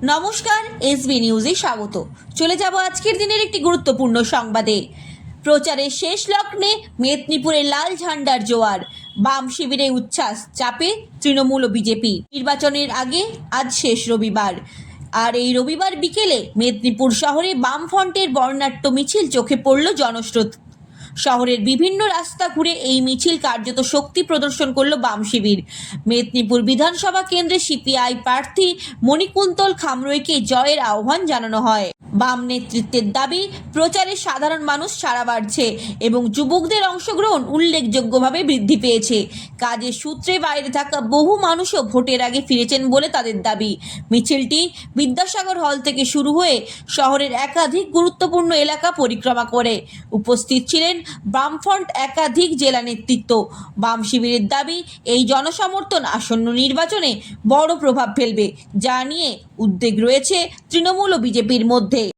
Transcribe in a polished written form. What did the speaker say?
নমস্কার, এসবি নিউজে স্বাগত। চলে যাব আজকের দিনের একটি গুরুত্বপূর্ণ সংবাদে। প্রচারের শেষ লগ্নে মেদিনীপুরে লাল ঝান্ডার জোয়ার, বাম শিবিরে উচ্ছ্বাস, চাপে তৃণমূল ও বিজেপি। নির্বাচনের আগে আজ শেষ রবিবার, আর এই রবিবার বিকেলে মেদিনীপুর শহরে বামফ্রন্টের বর্ণাঢ্য মিছিল চোখে পড়ল জনস্রোত। শহরের বিভিন্ন রাস্তা ঘুরে এই মিছিল কার্যত শক্তি প্রদর্শন করল বাম শিবির। মেদিনীপুর বিধানসভা কেন্দ্রে সিপিআই প্রার্থী মণিকুন্তল খামরুইকে জয়ের আহ্বান জানানো হয়। বাম নেতৃত্বের দাবি, প্রচারে সাধারণ মানুষ সাড়া বাড়ছে এবং যুবকদের অংশগ্রহণ উল্লেখযোগ্যভাবে বৃদ্ধি পেয়েছে। কাজের সূত্রে বাইরে থাকা বহু মানুষও ভোটের আগে ফিরেছেন বলে তাদের দাবি। মিছিলটি বিদ্যাসাগর হল থেকে শুরু হয়ে শহরের একাধিক গুরুত্বপূর্ণ এলাকা পরিক্রমা করে। উপস্থিত ছিলেন বামফ্রন্ট একাধিক জেলা নেতৃত্ব। বাম শিবিরের দাবি, এই জনসমর্থন আসন্ন নির্বাচনে বড় প্রভাব ফেলবে, যা নিয়ে উদ্বেগ রয়েছে তৃণমূল ও বিজেপির মধ্যে। এই